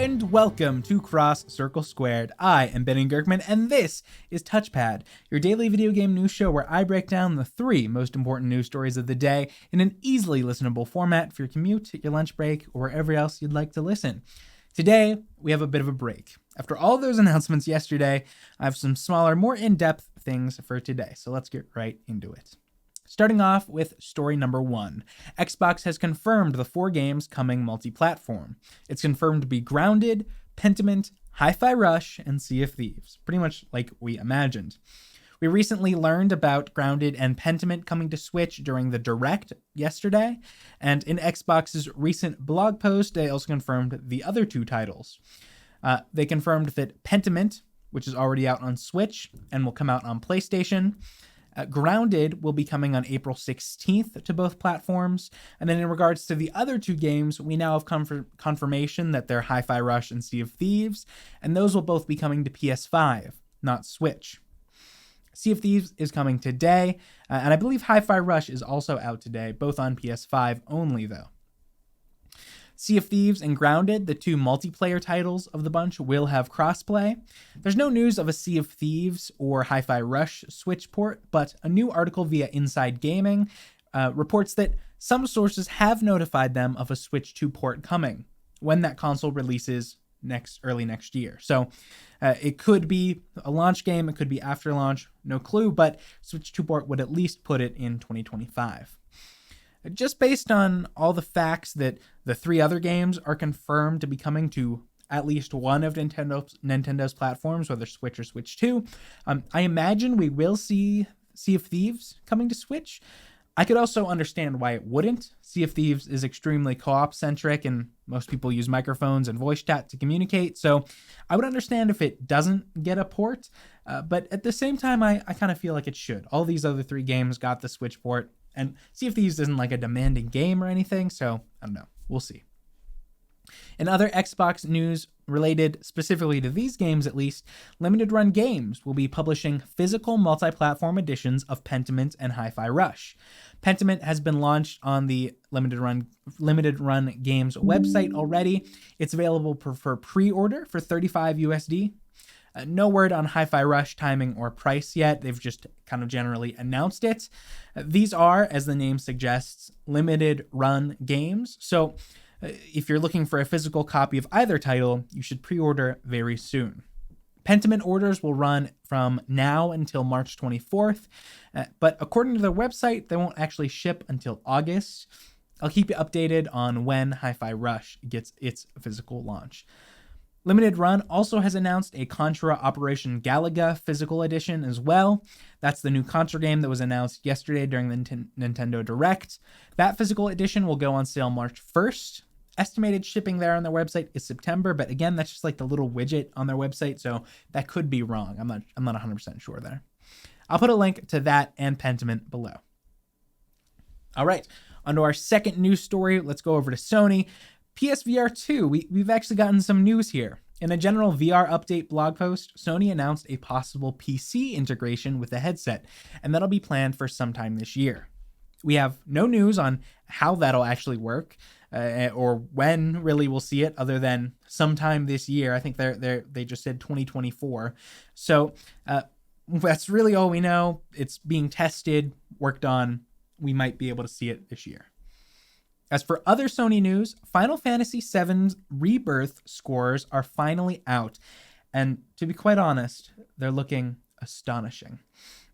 and welcome to Cross Circle Squared. I am Benny Gerkman, and this is TouchPad, your daily video game news show where I break down the 3 most important news stories of the day in an easily listenable format for your commute, your lunch break, or wherever else you'd like to listen. Today, we have a bit of a break. After all those announcements yesterday, I have some smaller, more in-depth things for today, so let's get right into it. Starting off with story number 1. Xbox has confirmed the 4 games coming multi-platform. It's confirmed to be Grounded, Pentiment, Hi-Fi Rush, and Sea of Thieves. Pretty much like we imagined. We recently learned about Grounded and Pentiment coming to Switch during the Direct yesterday, and in Xbox's recent blog post, they also confirmed the other 2 titles. They confirmed that Pentiment, which is already out on Switch and will come out on PlayStation, Grounded will be coming on April 16th to both platforms. And then in regards to the other 2 games, we now have confirmation that they're Hi-Fi Rush and Sea of Thieves, and those will both be coming to PS5, not Switch. Sea of Thieves is coming today, and I believe Hi-Fi Rush is also out today, both on PS5 only though. Sea of Thieves and Grounded, the 2 multiplayer titles of the bunch, will have crossplay. There's no news of a Sea of Thieves or Hi-Fi Rush Switch port, but a new article via Inside Gaming reports that some sources have notified them of a Switch 2 port coming when that console releases early next year. So it could be a launch game, it could be after launch, no clue, but Switch 2 port would at least put it in 2025. Just based on all the facts that the 3 other games are confirmed to be coming to at least one of Nintendo's platforms, whether Switch or Switch 2, I imagine we will see Sea of Thieves coming to Switch. I could also understand why it wouldn't. Sea of Thieves is extremely co-op centric and most people use microphones and voice chat to communicate, so I would understand if it doesn't get a port, but at the same time, I kind of feel like it should. All these other 3 games got the Switch port, and Sea of Thieves isn't like a demanding game or anything, so I don't know. We'll see. In other Xbox news related specifically to these games at least, Limited Run Games will be publishing physical multi-platform editions of Pentiment and Hi-Fi Rush. Pentiment has been launched on the Limited Run Games website already. It's available for pre-order for $35 USD. No word on Hi-Fi Rush timing or price yet. They've just kind of generally announced it. These are, as the name suggests, limited run games. So if you're looking for a physical copy of either title, you should pre-order very soon. Pentiment orders will run from now until March 24th, but according to their website, they won't actually ship until August. I'll keep you updated on when Hi-Fi Rush gets its physical launch. Limited Run also has announced a Contra Operation Galaga physical edition as well. That's the new Contra game that was announced yesterday during the Nintendo Direct. That physical edition will go on sale March 1st. Estimated shipping there on their website is September, but again, that's just like the little widget on their website, so that could be wrong. I'm not 100% sure there. I'll put a link to that and Pentiment below. All right, on to our second news story. Let's go over to Sony. PSVR 2, we've actually gotten some news here. In a general VR update blog post, Sony announced a possible PC integration with the headset, and that'll be planned for sometime this year. We have no news on how that'll actually work, or when really we'll see it, other than sometime this year. I think they just said 2024. So that's really all we know. It's being tested, worked on. We might be able to see it this year. As for other Sony news, Final Fantasy VII's Rebirth scores are finally out, and to be quite honest, they're looking astonishing.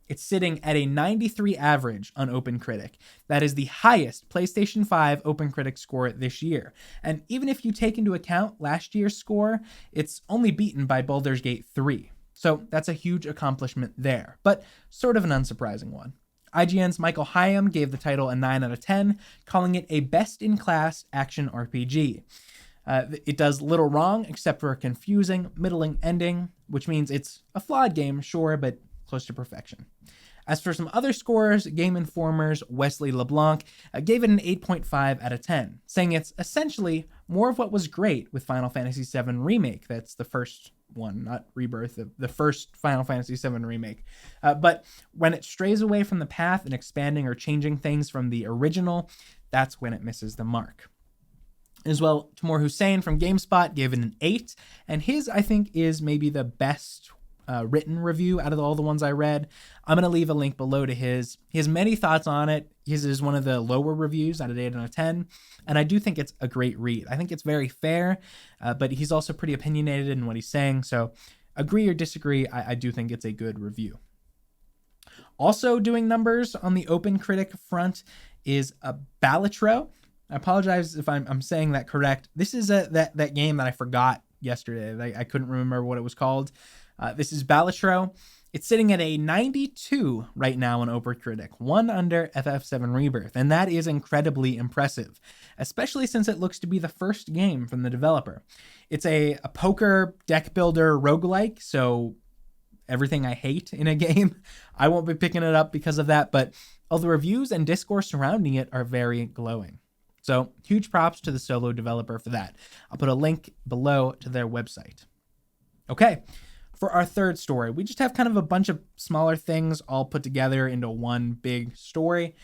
It's sitting at a 93 average on OpenCritic. That is the highest PlayStation 5 OpenCritic score this year. And even if you take into account last year's score, it's only beaten by Baldur's Gate 3. So that's a huge accomplishment there, but sort of an unsurprising one. IGN's Michael Hyam gave the title a 9 out of 10, calling it a best-in-class action RPG. It does little wrong except for a confusing, middling ending, which means it's a flawed game, sure, but close to perfection. As for some other scores, Game Informer's Wesley LeBlanc gave it an 8.5 out of 10, saying it's essentially more of what was great with Final Fantasy VII Remake. That's the first one, not Rebirth, the first Final Fantasy VII Remake. But when it strays away from the path and expanding or changing things from the original, that's when it misses the mark. As well, Timur Hussein from GameSpot gave it an 8, and his, I think, is maybe the best written review out of all the ones I read. I'm going to leave a link below to his. He has many thoughts on it. His is one of the lower reviews out of 8 out of 10, and I do think it's a great read. I think it's very fair, but he's also pretty opinionated in what he's saying, so agree or disagree, I do think it's a good review. Also doing numbers on the Open Critic front is a Balatro. I apologize if I'm saying that correct. This is that game that I forgot yesterday. I couldn't remember what it was called. This is Balatro. It's sitting at a 92 right now on Open Critic, one under FF7 Rebirth, and that is incredibly impressive, especially since it looks to be the first game from the developer. It's a poker deck builder roguelike, so everything I hate in a game, I won't be picking it up because of that, but all the reviews and discourse surrounding it are very glowing. So huge props to the solo developer for that. I'll put a link below to their website. Okay, for our third story, we just have kind of a bunch of smaller things all put together into one big story.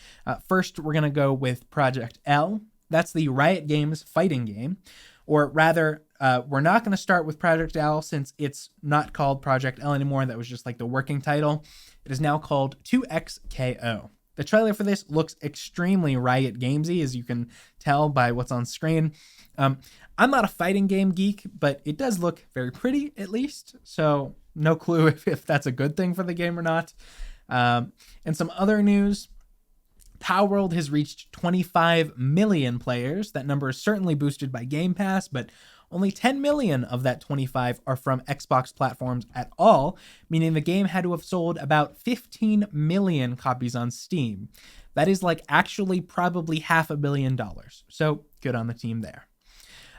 First, we're going to go with Project L. That's the Riot Games fighting game. Or rather, we're not going to start with Project L since it's not called Project L anymore. That was just like the working title. It is now called 2XKO. The trailer for this looks extremely Riot Gamesy, as you can tell by what's on screen. I'm not a fighting game geek, but it does look very pretty, at least. So no clue if that's a good thing for the game or not. And some other news. Palworld has reached 25 million players. That number is certainly boosted by Game Pass, but only 10 million of that 25 are from Xbox platforms at all, meaning the game had to have sold about 15 million copies on Steam. That is like actually probably $500 million. So good on the team there.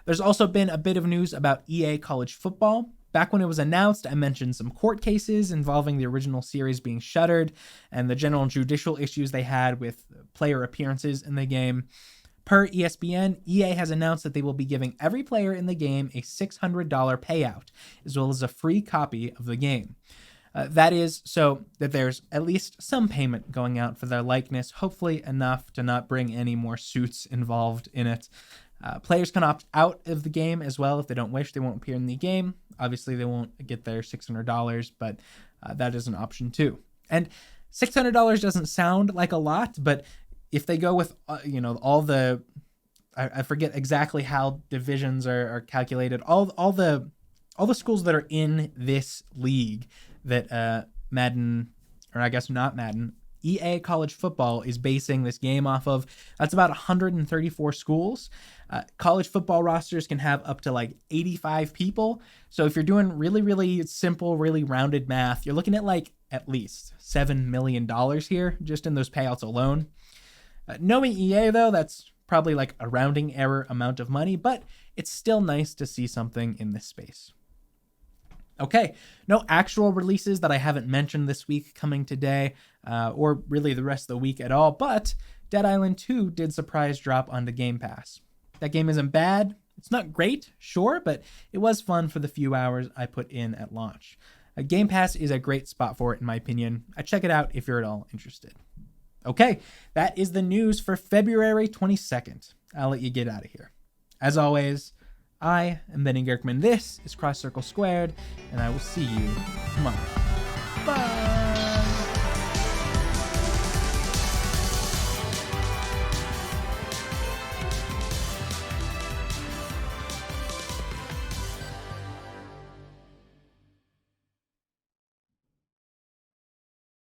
There's also been a bit of news about EA College Football. Back when it was announced, I mentioned some court cases involving the original series being shuttered and the general judicial issues they had with player appearances in the game. Per ESPN, EA has announced that they will be giving every player in the game a $600 payout, as well as a free copy of the game. That is so that there's at least some payment going out for their likeness, hopefully enough to not bring any more suits involved in it. Players can opt out of the game as well if they don't wish. They won't appear in the game. Obviously, they won't get their $600, but that is an option too. And $600 doesn't sound like a lot, but if they go with, all the, I forget exactly how divisions are calculated, all the schools that are in this league that Madden, or I guess not Madden, EA College Football is basing this game off of, that's about 134 schools. College football rosters can have up to like 85 people. So if you're doing really, really simple, really rounded math, you're looking at like at least $7 million here just in those payouts alone. Knowing EA, though, that's probably like a rounding error amount of money, but it's still nice to see something in this space. Okay, no actual releases that I haven't mentioned this week coming today, or really the rest of the week at all, but Dead Island 2 did surprise drop onto Game Pass. That game isn't bad. It's not great, sure, but it was fun for the few hours I put in at launch. Game Pass is a great spot for it, in my opinion. Check it out if you're at all interested. Okay, that is the news for February 22nd. I'll let you get out of here. As always, I am Benny Gerkman. This is Cross Circle Squared, and I will see you tomorrow. Bye!